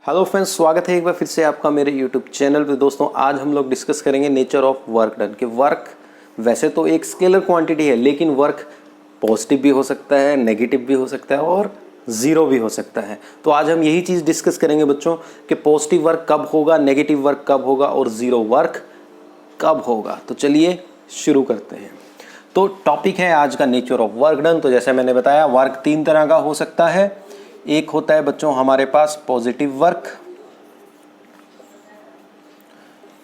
Hello friends, स्वागत है एक बार फिर से आपका मेरे यूट्यूब चैनल पे। दोस्तों आज हम लोग डिस्कस करेंगे नेचर ऑफ वर्क डन। कि वर्क वैसे तो एक स्केलर क्वांटिटी है, लेकिन वर्क पॉजिटिव भी हो सकता है, नेगेटिव भी हो सकता है और ज़ीरो भी हो सकता है। तो आज हम यही चीज़ डिस्कस करेंगे बच्चों कि पॉजिटिव वर्क कब होगा, नेगेटिव वर्क कब होगा और ज़ीरो वर्क कब होगा। तो चलिए शुरू करते हैं। तो टॉपिक है आज का नेचर ऑफ वर्क डन। तो जैसे मैंने बताया, वर्क तीन तरह का हो सकता है। एक होता है बच्चों हमारे पास पॉजिटिव वर्क,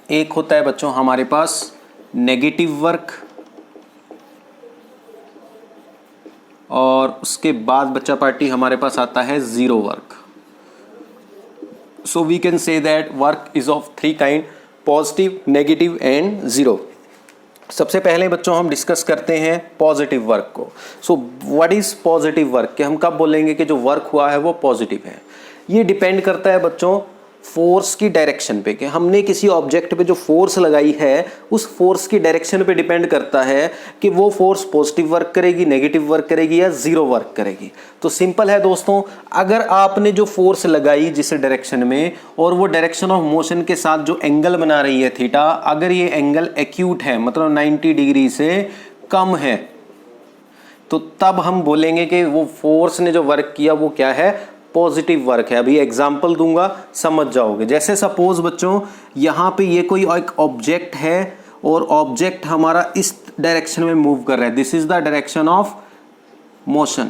एक होता है बच्चों हमारे पास नेगेटिव वर्क, और उसके बाद बच्चा पार्टी हमारे पास आता है zero work. So we can say that work is of three kind: positive, negative and zero. सबसे पहले बच्चों हम डिस्कस करते हैं पॉजिटिव वर्क को। So what is positive work? कि हम कब बोलेंगे कि जो वर्क हुआ है वो पॉजिटिव है? ये डिपेंड करता है बच्चों फोर्स की डायरेक्शन पे, कि हमने किसी ऑब्जेक्ट पे जो फोर्स लगाई है उस फोर्स की डायरेक्शन पे डिपेंड करता है कि वो फोर्स पॉजिटिव वर्क करेगी, नेगेटिव वर्क करेगी या जीरो वर्क करेगी। तो सिंपल है दोस्तों, अगर आपने जो फोर्स लगाई जिस डायरेक्शन में, और वो डायरेक्शन ऑफ मोशन के साथ जो एंगल बना रही है थीटा, अगर ये एंगल एक्यूट है मतलब 90 डिग्री से कम है, तो तब हम बोलेंगे कि वो फोर्स ने जो वर्क किया वो क्या है, पॉजिटिव वर्क है। अभी एग्जांपल दूंगा, समझ जाओगे। जैसे सपोज बच्चों यहाँ पे ये कोई एक ऑब्जेक्ट है और ऑब्जेक्ट हमारा इस डायरेक्शन में मूव कर रहा है। This is the direction of motion,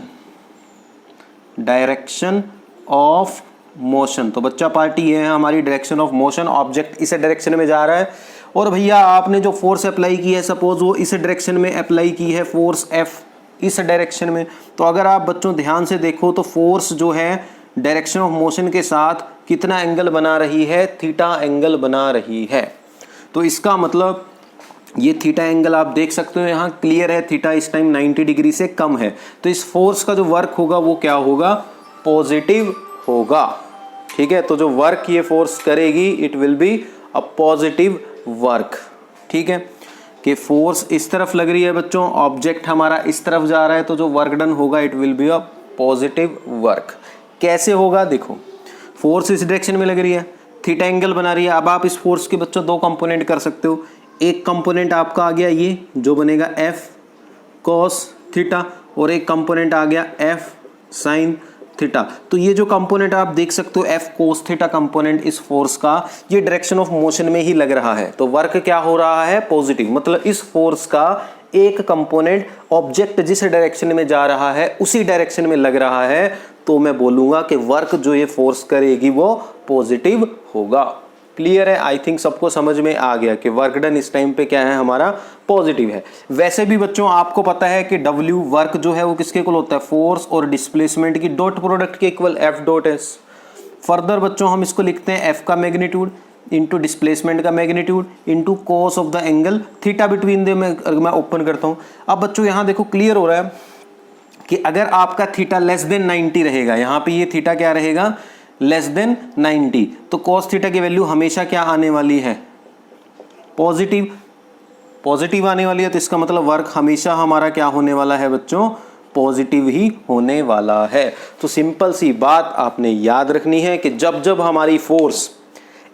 direction of motion. तो बच्चा पार्टी है हमारी डायरेक्शन ऑफ मोशन, ऑब्जेक्ट इस डायरेक्शन में जा रहा है और भैया आपने जो फोर्स अप्लाई की है, सपोज वो इस डायरेक्शन में अप्लाई की है, फोर्स एफ इस डायरेक्शन में। तो अगर आप बच्चों ध्यान से देखो तो फोर्स जो है डायरेक्शन ऑफ मोशन के साथ कितना एंगल बना रही है, थीटा एंगल बना रही है। तो इसका मतलब ये थीटा एंगल आप देख सकते हो यहाँ क्लियर है, थीटा इस टाइम 90 डिग्री से कम है। तो इस फोर्स का जो वर्क होगा वो क्या होगा, पॉजिटिव होगा। ठीक है, तो जो वर्क ये फोर्स करेगी it will be a positive work. ठीक है, कि फोर्स इस तरफ लग रही है बच्चों, ऑब्जेक्ट हमारा इस तरफ जा रहा है, तो जो वर्क डन होगा it will be a positive work. कैसे होगा देखो, फोर्स इस डायरेक्शन में लग रही है, थीटा एंगल बना रही है। अब आप इस फोर्स के बच्चों दो कंपोनेंट कर सकते हो। एक कंपोनेंट आपका आ गया ये जो बनेगा एफ कॉस थीटा, और एक कंपोनेंट आ गया एफ साइन थीटा। तो ये जो कंपोनेंट आप देख सकते हो एफ कोस थीटा कंपोनेंट इस फोर्स का, ये डायरेक्शन ऑफ मोशन में ही लग रहा है। तो वर्क क्या हो रहा है, पॉजिटिव। मतलब इस फोर्स का एक कंपोनेंट ऑब्जेक्ट जिस डायरेक्शन में जा रहा है उसी डायरेक्शन में लग रहा है, तो मैं बोलूंगा कि वर्क जो ये फोर्स करेगी वो पॉजिटिव होगा। क्लियर है? आई थिंक सबको समझ में आ गया कि वर्क डन इस टाइम पे क्या है, हमारा पॉजिटिव है। वैसे भी बच्चों आपको पता है कि W वर्क जो है वो किसके इक्वल होता है, फोर्स और डिस्प्लेसमेंट की डॉट प्रोडक्ट के equal F dot S। Further बच्चों हम इसको लिखते हैं F का मैग्नीट्यूड इंटू डिस्प्लेसमेंट का magnitude into cos of the angle theta between they. मैं ओपन करता हूँ। अब बच्चों यहाँ देखो क्लियर हो रहा है कि अगर आपका थीटा लेस देन 90 रहेगा, यहाँ पे ये थीटा क्या रहेगा, लेस देन 90, तो cos थीटा की वैल्यू हमेशा क्या आने वाली है, पॉजिटिव। पॉजिटिव आने वाली है, तो इसका मतलब वर्क हमेशा हमारा क्या होने वाला है बच्चों, पॉजिटिव ही होने वाला है। तो सिंपल सी बात आपने याद रखनी है कि जब जब हमारी force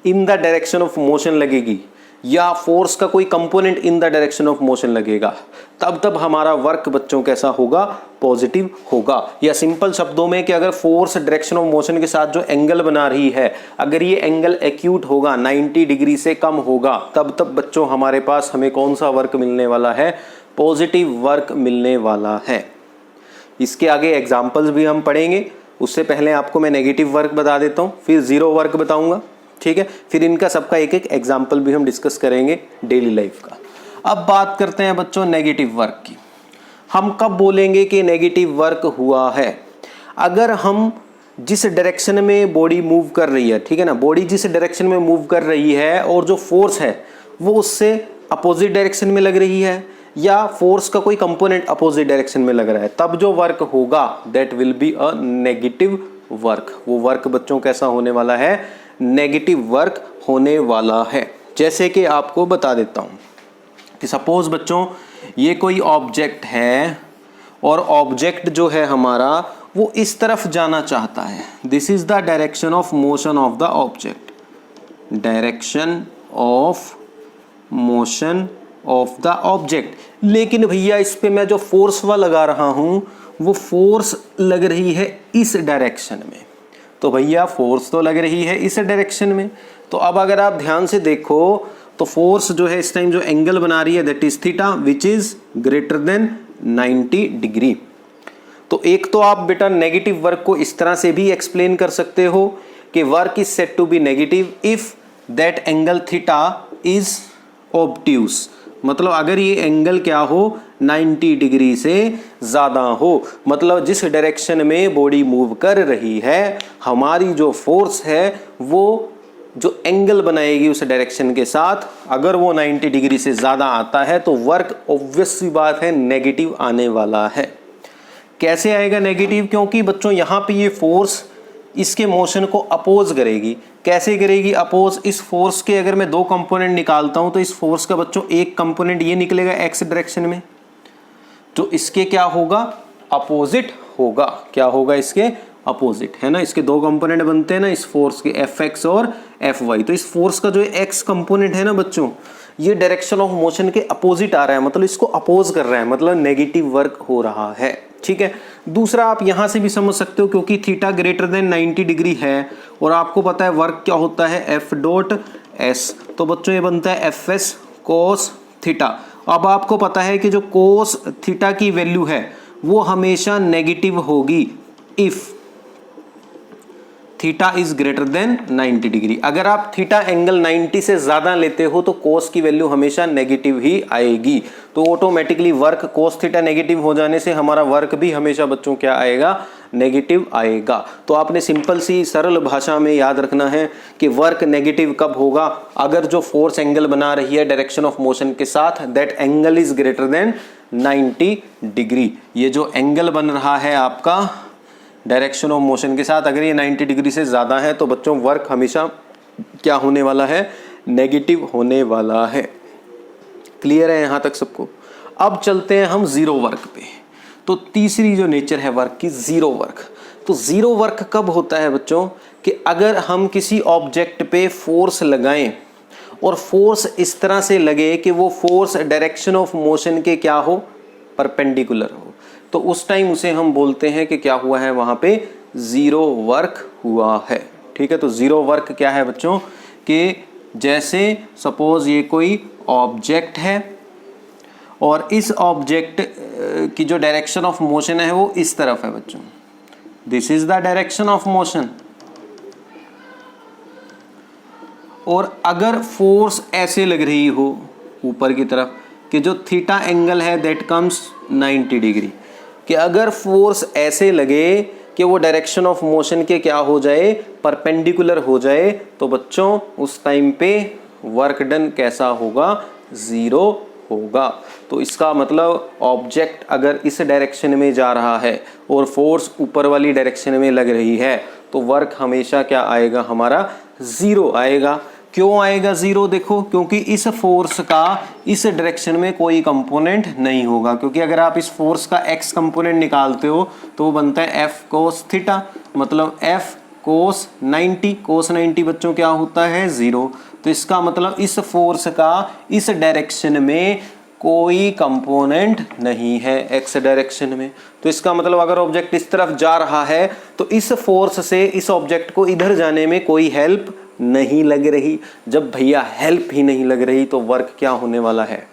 in the direction of motion लगेगी या फोर्स का कोई component in the direction of motion लगेगा, तब तब हमारा वर्क बच्चों कैसा होगा, पॉजिटिव होगा। या सिंपल शब्दों में कि अगर फोर्स डायरेक्शन ऑफ मोशन के साथ जो एंगल बना रही है, अगर ये एंगल एक्यूट होगा, 90 डिग्री से कम होगा, तब तब बच्चों हमारे पास हमें कौन सा वर्क मिलने वाला है, पॉजिटिव वर्क मिलने वाला है। इसके आगे एग्जाम्पल्स भी हम पढ़ेंगे, उससे पहले आपको मैं नेगेटिव वर्क बता देता हूँ, फिर जीरो वर्क बताऊंगा। ठीक है, फिर इनका सबका एक एक एग्जाम्पल भी हम डिस्कस करेंगे डेली लाइफ का। अब बात करते हैं बच्चों नेगेटिव वर्क की। हम कब बोलेंगे कि नेगेटिव वर्क हुआ है? अगर हम जिस डायरेक्शन में बॉडी मूव कर रही है, ठीक है ना, बॉडी जिस डायरेक्शन में मूव कर रही है और जो फोर्स है वो उससे अपोजिट डायरेक्शन में लग रही है, या फोर्स का कोई कंपोनेंट अपोजिट डायरेक्शन में लग रहा है, तब जो वर्क होगा that will be a negative work. वो वर्क बच्चों कैसा होने वाला है, नेगेटिव वर्क होने वाला है। जैसे कि आपको बता देता हूं कि सपोज बच्चों ये कोई ऑब्जेक्ट है और ऑब्जेक्ट जो है हमारा वो इस तरफ जाना चाहता है। This is the direction of motion of the object, direction of motion of the object. लेकिन भैया इस पे मैं जो फोर्स लगा रहा हूं वो फोर्स लग रही है इस डायरेक्शन में, तो भैया फोर्स तो लग रही है इस डायरेक्शन में। तो अब अगर आप ध्यान से देखो तो फोर्स जो है इस टाइम जो एंगल बना रही है that is theta which is greater than 90 degree. तो एक तो आप बेटा नेगेटिव वर्क को इस तरह से भी एक्सप्लेन कर सकते हो कि work is said to be negative if that angle theta is obtuse, मतलब अगर ये एंगल क्या हो 90 डिग्री से ज़्यादा हो, मतलब जिस डायरेक्शन में बॉडी मूव कर रही है हमारी जो फोर्स है वो जो एंगल बनाएगी उस डायरेक्शन के साथ अगर वो 90 डिग्री से ज़्यादा आता है तो वर्क ऑब्वियस सी बात है नेगेटिव आने वाला है। कैसे आएगा नेगेटिव? क्योंकि बच्चों यहाँ पे ये फोर्स इसके मोशन को अपोज करेगी। कैसे करेगी अपोज? इस फोर्स के अगर मैं दो कंपोनेंट निकालता हूं तो इस फोर्स का बच्चों एक कंपोनेंट ये निकलेगा एक्स डायरेक्शन में, तो इसके क्या होगा अपोजिट होगा। क्या होगा इसके अपोजिट, है ना। इसके दो कंपोनेंट बनते हैं ना इस फोर्स के, एफ एक्स और एफ वाई। तो इस फोर्स का जो एक्स कंपोनेंट है ना बच्चों ये डायरेक्शन ऑफ मोशन के अपोजिट आ रहा है, मतलब इसको अपोज कर रहा है, मतलब नेगेटिव वर्क हो रहा है। ठीक है। दूसरा आप यहां से भी समझ सकते हो क्योंकि थीटा ग्रेटर देन 90 डिग्री है और आपको पता है वर्क क्या होता है एफ डॉट एस, तो बच्चों ये बनता है एफ एस कोस थीटा। अब आपको पता है कि जो कोस थीटा की वैल्यू है वो हमेशा नेगेटिव होगी if theta is greater than 90 degree. अगर आप थीटा एंगल 90 से ज्यादा लेते हो तो कोस की वैल्यू हमेशा नेगेटिव ही आएगी, तो automatically work cos theta negative हो जाने से हमारा वर्क भी हमेशा बच्चों क्या आएगा नेगेटिव आएगा। तो आपने सिंपल सी सरल भाषा में याद रखना है कि वर्क नेगेटिव कब होगा? अगर जो फोर्स एंगल बना रही है डायरेक्शन ऑफ मोशन के साथ that angle is greater than 90 degree. ये जो एंगल बन रहा है आपका डायरेक्शन ऑफ मोशन के साथ अगर ये 90 डिग्री से ज़्यादा है तो बच्चों वर्क हमेशा क्या होने वाला है नेगेटिव होने वाला है। क्लियर है यहाँ तक सबको? अब चलते हैं हम जीरो वर्क पे। तो तीसरी जो नेचर है वर्क की जीरो वर्क। तो जीरो वर्क कब होता है बच्चों कि अगर हम किसी ऑब्जेक्ट पे फोर्स लगाएं और फोर्स इस तरह से लगे कि वो फोर्स डायरेक्शन ऑफ मोशन के क्या हो परपेंडिकुलर हो, तो उस टाइम उसे हम बोलते हैं कि क्या हुआ है वहां पे जीरो वर्क हुआ है। ठीक है। तो जीरो वर्क क्या है बच्चों कि जैसे सपोज ये कोई ऑब्जेक्ट है और इस ऑब्जेक्ट की जो डायरेक्शन ऑफ मोशन है वो इस तरफ है बच्चों, this is the direction of motion, और अगर फोर्स ऐसे लग रही हो ऊपर की तरफ कि जो थीटा एंगल है दैट कम्स 90 डिग्री, कि अगर फोर्स ऐसे लगे कि वो डायरेक्शन ऑफ मोशन के क्या हो जाए परपेंडिकुलर हो जाए, तो बच्चों उस टाइम पे वर्क डन कैसा होगा जीरो होगा। तो इसका मतलब ऑब्जेक्ट अगर इस डायरेक्शन में जा रहा है और फोर्स ऊपर वाली डायरेक्शन में लग रही है तो वर्क हमेशा क्या आएगा हमारा जीरो आएगा। क्यों आएगा जीरो? देखो क्योंकि इस फोर्स का इस डायरेक्शन में कोई कंपोनेंट नहीं होगा, क्योंकि अगर आप इस फोर्स का एक्स कंपोनेंट निकालते हो तो वो बनता है एफ कोस थीटा, मतलब एफ कोस 90। कोस 90 बच्चों क्या होता है जीरो। तो इसका मतलब इस फोर्स का इस डायरेक्शन में कोई कंपोनेंट नहीं है एक्स डायरेक्शन में। तो इसका मतलब अगर ऑब्जेक्ट इस तरफ जा रहा है तो इस फोर्स से इस ऑब्जेक्ट को इधर जाने में कोई हेल्प नहीं लग रही। जब भैया हेल्प ही नहीं लग रही तो वर्क क्या होने वाला है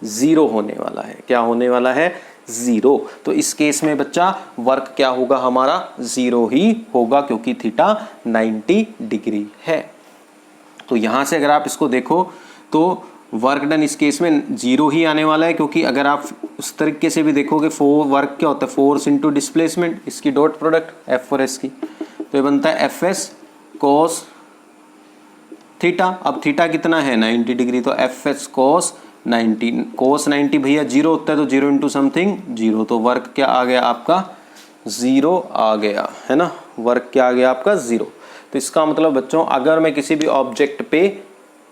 जीरो होने वाला है। क्या होने वाला है जीरो। तो इस केस में बच्चा वर्क क्या होगा हमारा जीरो ही होगा क्योंकि थीटा 90 डिग्री है। तो यहां से अगर आप इसको देखो तो वर्क डन इस केस में जीरो ही आने वाला है, क्योंकि अगर आप उस तरीके से भी देखोगे वर्क क्या होता है फोर्स इंटू डिस्प्लेसमेंट, इसकी डॉट प्रोडक्ट एफ और एस की, तो ये बनता है एफ एस कोस थीटा। अब थीटा कितना है 90 डिग्री, तो एफ एस कोस 90। कोस 90 भैया जीरो होता है तो जीरो इंटू समथिंग जीरो, तो वर्क क्या आ गया आपका जीरो आ गया, है ना। वर्क क्या आ गया आपका जीरो। तो इसका मतलब बच्चों अगर मैं किसी भी ऑब्जेक्ट पे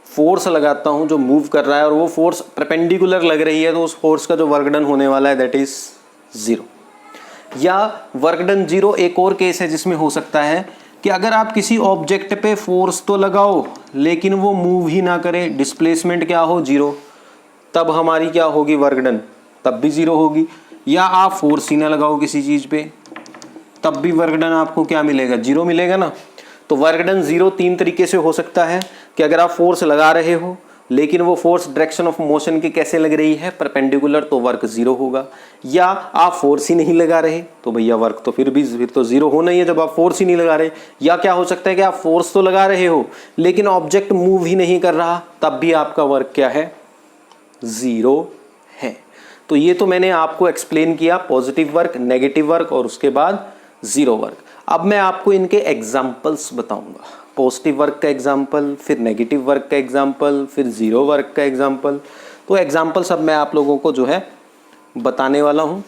फोर्स लगाता हूं जो मूव कर रहा है और वो फोर्स परपेंडिकुलर लग रही है तो उस फोर्स का जो वर्क डन होने वाला है दैट इज जीरो। या वर्क डन 0 एक और केस है जिसमें हो सकता है कि अगर आप किसी ऑब्जेक्ट पे फोर्स तो लगाओ लेकिन वो मूव ही ना करे, डिस्प्लेसमेंट क्या हो 0, तब हमारी क्या होगी वर्क डन, तब भी 0 होगी। या आप फोर्स ही ना लगाओ किसी चीज पे, तब भी वर्क डन आपको क्या मिलेगा, 0 मिलेगा ना। तो वर्क डन 0 तीन तरीके से हो सकता है कि अगर आप फोर्स लगा रहे हो लेकिन वो फोर्स डायरेक्शन ऑफ मोशन की कैसे लग रही है, परपेंडिकुलर, तो वर्क 0 होगा। या आप फोर्स ही नहीं लगा रहे तो भैया वर्क तो फिर तो 0 होना ही है जब आप फोर्स ही नहीं लगा रहे। या क्या हो सकता है कि आप फोर्स तो लगा रहे हो लेकिन ऑब्जेक्ट मूव ही नहीं कर रहा, तब भी आपका वर्क क्या है, 0 है। तो ये तो मैंने आपको एक्सप्लेन किया पॉजिटिव वर्क, नेगेटिव वर्क और उसके बाद 0 वर्क। अब मैं आपको इनके एग्जाम्पल्स बताऊंगा, पॉजिटिव वर्क का एग्जाम्पल, फिर नेगेटिव वर्क का एग्जाम्पल, फिर 0 वर्क का एग्जाम्पल। तो एग्जाम्पल्स अब मैं आप लोगों को जो है बताने वाला हूं।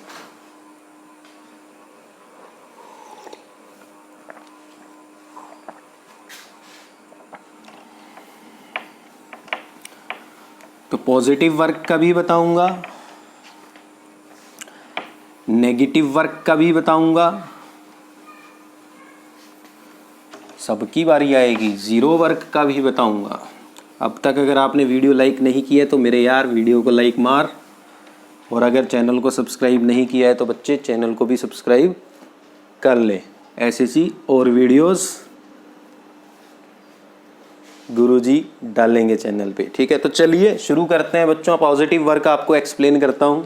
तो पॉजिटिव वर्क का भी बताऊंगा, नेगेटिव वर्क का भी बताऊंगा, सबकी बारी आएगी, 0 वर्क का भी बताऊंगा। अब तक अगर आपने वीडियो लाइक नहीं किया है तो मेरे यार वीडियो को लाइक मार, और अगर चैनल को सब्सक्राइब नहीं किया है तो बच्चे चैनल को भी सब्सक्राइब कर ले। ऐसी और वीडियोस गुरुजी डालेंगे चैनल पे, ठीक है। तो चलिए शुरू करते हैं बच्चों। पॉजिटिव वर्क आपको एक्सप्लेन करता हूं।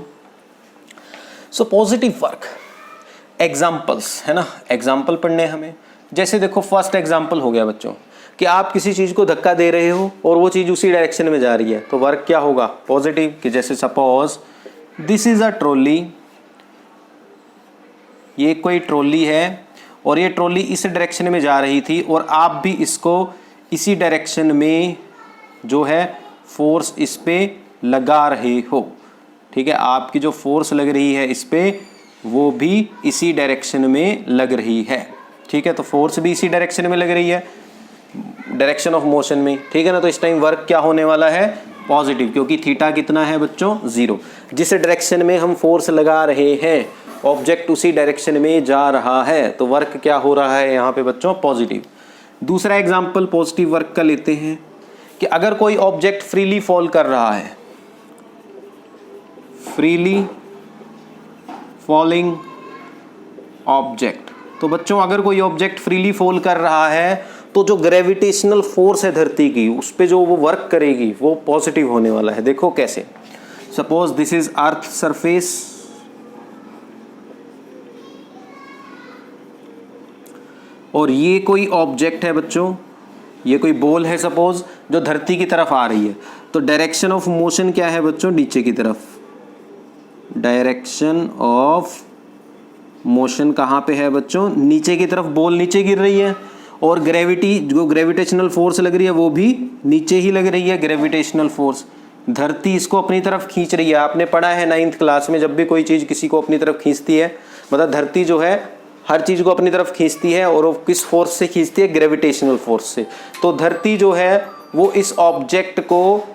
सो पॉजिटिव वर्क एग्जाम्पल्स है ना, एग्जाम्पल पढ़ने हमें। जैसे देखो फर्स्ट एग्जाम्पल हो गया बच्चों कि आप किसी चीज को धक्का दे रहे हो और वो चीज उसी डायरेक्शन में जा रही है, तो वर्क क्या होगा, पॉजिटिव। कि जैसे suppose this is a trolley, ये कोई ट्रॉली है और ये ट्रॉली इस डायरेक्शन में जा रही थी और आप भी इसको इसी डायरेक्शन में जो है फोर्स इस पे लगा रहे हो, ठीक है। आपकी जो फोर्स लग रही है इस पे वो भी इसी डायरेक्शन में लग रही है, ठीक है। तो फोर्स भी इसी डायरेक्शन में लग रही है, डायरेक्शन ऑफ मोशन में, ठीक है ना। तो इस टाइम वर्क क्या होने वाला है, पॉजिटिव, क्योंकि थीटा कितना है बच्चों, 0। जिस डायरेक्शन में हम फोर्स लगा रहे हैं ऑब्जेक्ट उसी डायरेक्शन में जा रहा है, तो वर्क क्या हो रहा है यहाँ पे बच्चों, पॉजिटिव। दूसरा एग्जाम्पल पॉजिटिव वर्क का लेते हैं कि अगर कोई ऑब्जेक्ट फ्रीली फॉल कर रहा है, फ्रीली फॉलिंग ऑब्जेक्ट, तो बच्चों अगर कोई ऑब्जेक्ट फ्रीली फॉल कर रहा है तो जो ग्रेविटेशनल फोर्स है धरती की उस पे जो वो वर्क करेगी वो पॉजिटिव होने वाला है। देखो कैसे, suppose this is earth surface, और ये कोई ऑब्जेक्ट है बच्चों, ये कोई बॉल है सपोज जो धरती की तरफ आ रही है, तो डायरेक्शन ऑफ मोशन क्या है बच्चों, नीचे की तरफ। डायरेक्शन ऑफ मोशन कहाँ पे है बच्चों, नीचे की तरफ, बॉल नीचे गिर रही है और ग्रेविटी, जो ग्रेविटेशनल फोर्स लग रही है वो भी नीचे ही लग रही है, ग्रेविटेशनल फोर्स। धरती इसको अपनी तरफ खींच रही है। आपने पढ़ा है 9th क्लास में, जब भी कोई चीज़ किसी को अपनी तरफ खींचती है, मतलब धरती जो है हर चीज़ को अपनी तरफ खींचती है, और वो किस फोर्स से खींचती है, ग्रेविटेशनल फोर्स से। तो धरती जो है वो इस ऑब्जेक्ट को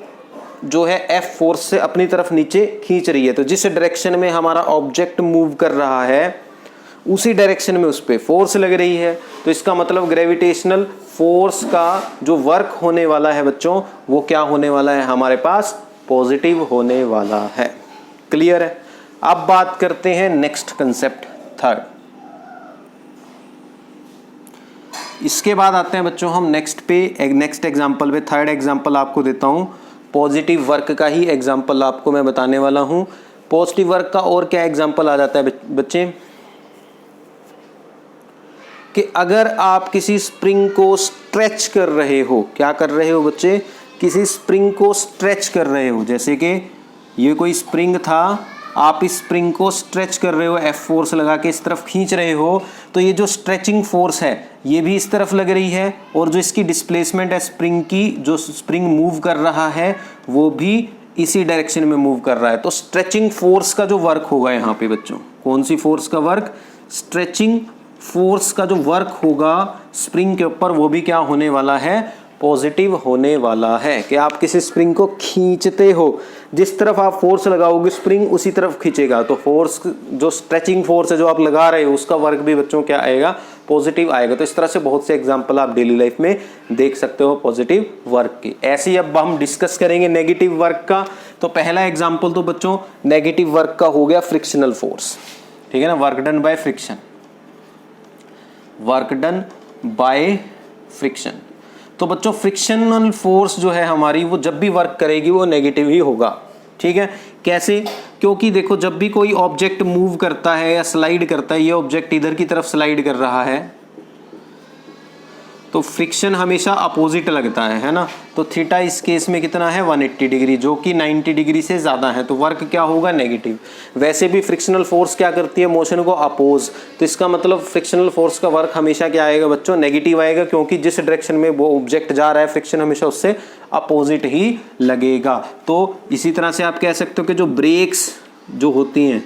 जो है एफ फोर्स से अपनी तरफ नीचे खींच रही है। तो जिस डायरेक्शन में हमारा ऑब्जेक्ट मूव कर रहा है उसी डायरेक्शन में उस पर फोर्स लग रही है, तो इसका मतलब ग्रेविटेशनल फोर्स का जो वर्क होने वाला है बच्चों वो क्या होने वाला है, हमारे पास पॉजिटिव होने वाला है। क्लियर है। अब बात करते हैं नेक्स्ट कंसेप्ट, थर्ड। इसके बाद आते हैं बच्चों हम नेक्स्ट एग्जाम्पल पे। थर्ड एग्जाम्पल आपको देता हूं, पॉजिटिव वर्क का ही एग्जाम्पल आपको मैं बताने वाला हूं। पॉजिटिव वर्क का और क्या एग्जाम्पल आ जाता है बच्चे, कि अगर आप किसी स्प्रिंग को स्ट्रेच कर रहे हो, क्या कर रहे हो बच्चे, किसी स्प्रिंग को स्ट्रेच कर रहे हो, जैसे कि ये कोई स्प्रिंग था, आप इस स्प्रिंग को स्ट्रेच कर रहे हो, एफ फोर्स लगा के इस तरफ खींच रहे हो, तो ये जो स्ट्रेचिंग फोर्स है ये भी इस तरफ लग रही है, और जो इसकी डिस्प्लेसमेंट है स्प्रिंग की, जो स्प्रिंग मूव कर रहा है वो भी इसी डायरेक्शन में मूव कर रहा है। तो स्ट्रेचिंग फोर्स का जो वर्क होगा यहाँ पे बच्चों, कौन सी फोर्स का वर्क, स्ट्रेचिंग फोर्स का जो वर्क होगा स्प्रिंग के ऊपर, वो भी क्या होने वाला है, पॉजिटिव होने वाला है। कि आप किसी स्प्रिंग को खींचते हो, जिस तरफ आप फोर्स लगाओगे स्प्रिंग उसी तरफ खींचेगा, तो फोर्स जो स्ट्रेचिंग फोर्स है जो आप लगा रहे हो उसका वर्क भी बच्चों क्या आएगा, पॉजिटिव आएगा। तो इस तरह से बहुत से एग्जांपल आप डेली लाइफ में देख सकते हो पॉजिटिव वर्क की। ऐसे ही अब हम डिस्कस करेंगे नेगेटिव वर्क का। तो पहला एग्जांपल तो बच्चों नेगेटिव वर्क का हो गया फ्रिक्शनल फोर्स, ठीक है ना, work done by friction, work done by friction. तो बच्चों फ्रिक्शनल फोर्स जो है हमारी वो जब भी वर्क करेगी वो नेगेटिव ही होगा, ठीक है। कैसे? क्योंकि देखो जब भी कोई ऑब्जेक्ट मूव करता है या स्लाइड करता है, ये ऑब्जेक्ट इधर की तरफ स्लाइड कर रहा है तो फ्रिक्शन हमेशा अपोजिट लगता है ना। तो थीटा इस केस में कितना है 180 डिग्री, जो कि 90 डिग्री से ज़्यादा है, तो वर्क क्या होगा नेगेटिव। वैसे भी फ्रिक्शनल फोर्स क्या करती है, मोशन को अपोज, तो इसका मतलब फ्रिक्शनल फोर्स का वर्क हमेशा क्या आएगा बच्चों, नेगेटिव आएगा, क्योंकि जिस डायरेक्शन में वो ऑब्जेक्ट जा रहा है फ्रिक्शन हमेशा उससे अपोजिट ही लगेगा। तो इसी तरह से आप कह सकते हो कि जो ब्रेक्स जो होती हैं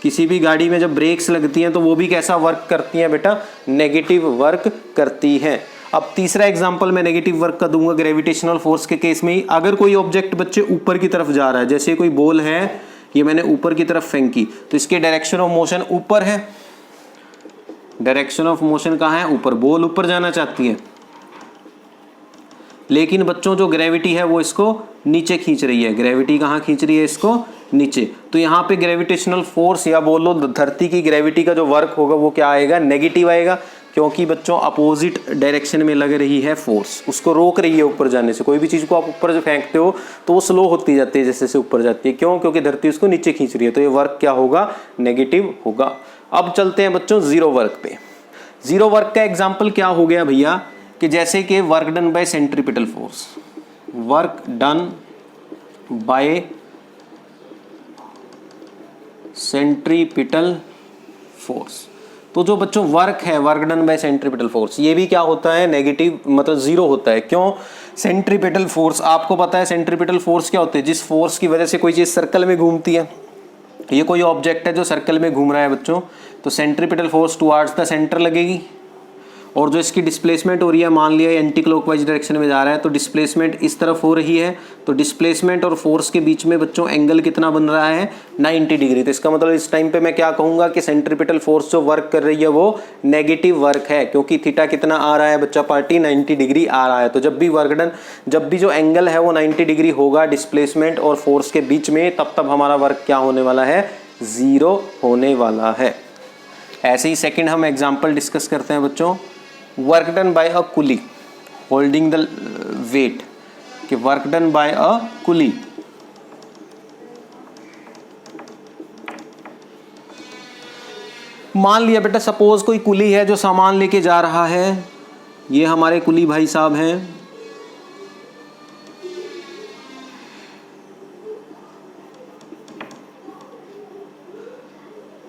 किसी भी गाड़ी में जब ब्रेक्स लगती हैं तो वो भी कैसा वर्क करती हैं बेटा, नेगेटिव वर्क करती हैं। अब तीसरा एग्जांपल मैं नेगेटिव वर्क का दूंगा ग्रेविटेशनल फोर्स के केस में ही। अगर कोई ऑब्जेक्ट बच्चे ऊपर की तरफ जा रहा है, जैसे कोई बॉल है ये मैंने ऊपर की तरफ फेंकी, तो इसके डायरेक्शन ऑफ मोशन ऊपर है, डायरेक्शन ऑफ मोशन कहाँ है, ऊपर, बॉल ऊपर जाना चाहती है, लेकिन बच्चों जो ग्रेविटी है वो इसको नीचे खींच रही है। ग्रेविटी कहाँ खींच रही है, इसको नीचे। तो यहाँ पे ग्रेविटेशनल फोर्स या बोलो धरती की ग्रेविटी का जो वर्क होगा वो क्या आएगा, नेगेटिव आएगा, क्योंकि बच्चों अपोजिट डायरेक्शन में लग रही है फोर्स, उसको रोक रही है ऊपर जाने से। कोई भी चीज़ को आप ऊपर जो फेंकते हो तो वो स्लो होती जाती है जैसे जैसे ऊपर जाती है, क्यों, क्योंकि धरती उसको नीचे खींच रही है, तो ये वर्क क्या होगा, नेगेटिव होगा। अब चलते हैं बच्चों जीरो वर्क पे। जीरो वर्क का एग्जाम्पल क्या हो गया भैया, कि जैसे कि work done bye centripetal force, work done bye centripetal force. तो जो बच्चों वर्क है work done bye centripetal force, ये भी क्या होता है, नेगेटिव, मतलब जीरो होता है। क्यों? सेंट्रीपिटल फोर्स, आपको पता है सेंट्रीपिटल फोर्स क्या होते हैं, जिस फोर्स की वजह से कोई चीज़ सर्कल में घूमती है। ये कोई ऑब्जेक्ट है जो सर्कल में घूम रहा है बच्चों, तो centripetal force towards the centre लगेगी, और जो इसकी डिस्प्लेसमेंट हो रही है, मान लिया एंटी क्लॉकवाइज डायरेक्शन में जा रहा है तो डिस्प्लेसमेंट इस तरफ हो रही है, तो डिस्प्लेसमेंट और फोर्स के बीच में बच्चों एंगल कितना बन रहा है, 90 डिग्री। तो इसका मतलब इस टाइम पे मैं क्या कहूँगा कि सेंट्रीपिटल फोर्स जो वर्क कर रही है वो नेगेटिव वर्क है, क्योंकि थीटा कितना आ रहा है बच्चा पार्टी, 90 डिग्री आ रहा है। तो जब भी वर्क डन, जब भी जो एंगल है वो 90 डिग्री होगा डिस्प्लेसमेंट और फोर्स के बीच में, तब हमारा वर्क क्या होने वाला है, जीरो होने वाला है। ऐसे ही सेकेंड हम एग्जाम्पल डिस्कस करते हैं बच्चों, work done by a coolie holding the weight, कि work done by a coolie. मान लिया बेटा सपोज कोई कुली है जो सामान लेके जा रहा है, ये हमारे कुली भाई साहब हैं,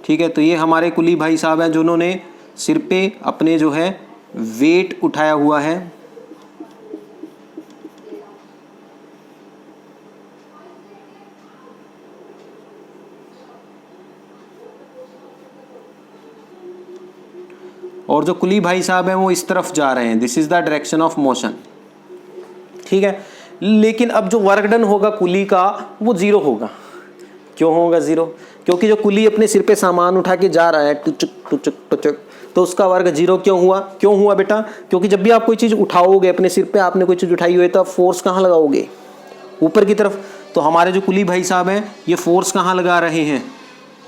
ठीक है। तो ये हमारे कुली भाई साहब हैं जिन्होंने सिर पे अपने जो है वेट उठाया हुआ है, और जो कुली भाई साहब हैं वो इस तरफ जा रहे हैं, this is the direction of motion, ठीक है। लेकिन अब जो वर्क डन होगा कुली का वो जीरो होगा। क्यों होगा जीरो? क्योंकि जो कुली अपने सिर पे सामान उठा के जा रहा है टुचक टुचक टुचक, तो उसका वर्क जीरो क्यों हुआ? क्यों हुआ बेटा? क्योंकि जब भी आप कोई चीज़ उठाओगे अपने सिर पे, आपने कोई चीज़ उठाई हुई है तो आप फोर्स कहाँ लगाओगे? ऊपर की तरफ। तो हमारे जो कुली भाई साहब हैं ये फोर्स कहाँ लगा रहे हैं?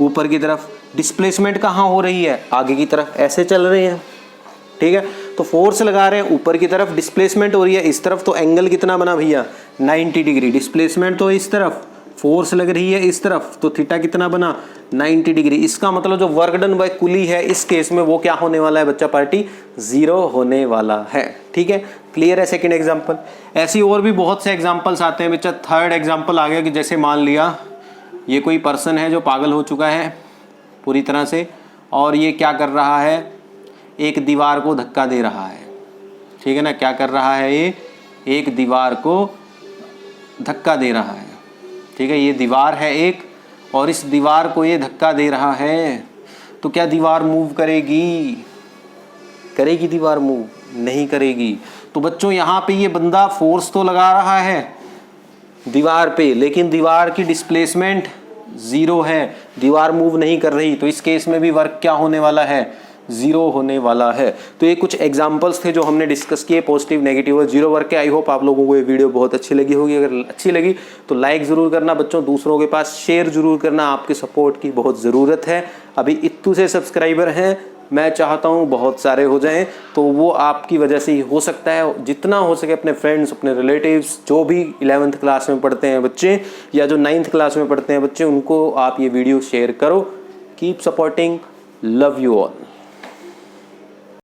ऊपर की तरफ। डिस्प्लेसमेंट कहाँ हो रही है? आगे की तरफ, ऐसे चल रहे हैं, ठीक है। तो फोर्स लगा रहे हैं ऊपर की तरफ, डिस्प्लेसमेंट हो रही है इस तरफ, तो एंगल कितना बना भैया, 90 डिग्री। डिस्प्लेसमेंट तो इस तरफ, फोर्स लग रही है इस तरफ, तो थीटा कितना बना, 90 डिग्री। इसका मतलब जो वर्क डन बाय कुली है इस केस में वो क्या होने वाला है बच्चा पार्टी, जीरो होने वाला है, ठीक है। क्लियर है सेकंड एग्जांपल। ऐसी और भी बहुत से एग्जांपल्स आते हैं बच्चा। थर्ड एग्जांपल आ गया कि जैसे मान लिया ये कोई पर्सन है जो पागल हो चुका है पूरी तरह से, और ये क्या कर रहा है, एक दीवार को धक्का दे रहा है, ठीक है ना। क्या कर रहा है ये, एक दीवार को धक्का दे रहा है, ठीक है। ये दीवार है एक, और इस दीवार को ये धक्का दे रहा है, तो क्या दीवार मूव करेगी? करेगी दीवार मूव? नहीं करेगी। तो बच्चों यहाँ पे ये बंदा फोर्स तो लगा रहा है दीवार पे, लेकिन दीवार की डिस्प्लेसमेंट 0 है, दीवार मूव नहीं कर रही। तो इस केस में भी वर्क क्या होने वाला है, 0 होने वाला है। तो ये कुछ एग्जांपल्स थे जो हमने डिस्कस किए पॉजिटिव नेगेटिव और 0 वर्क के। आई होप आप लोगों को ये वीडियो बहुत अच्छी लगी होगी। अगर अच्छी लगी तो लाइक ज़रूर करना बच्चों, दूसरों के पास शेयर ज़रूर करना, आपके सपोर्ट की बहुत ज़रूरत है। अभी इत्तू से सब्सक्राइबर हैं, मैं चाहता हूँ बहुत सारे हो जाएं, तो वो आपकी वजह से ही हो सकता है। जितना हो सके अपने फ्रेंड्स, अपने रिलेटिव्स, जो भी 11th क्लास में पढ़ते हैं बच्चे या जो 9th क्लास में पढ़ते हैं बच्चे, उनको आप ये वीडियो शेयर करो। Keep supporting, love you all.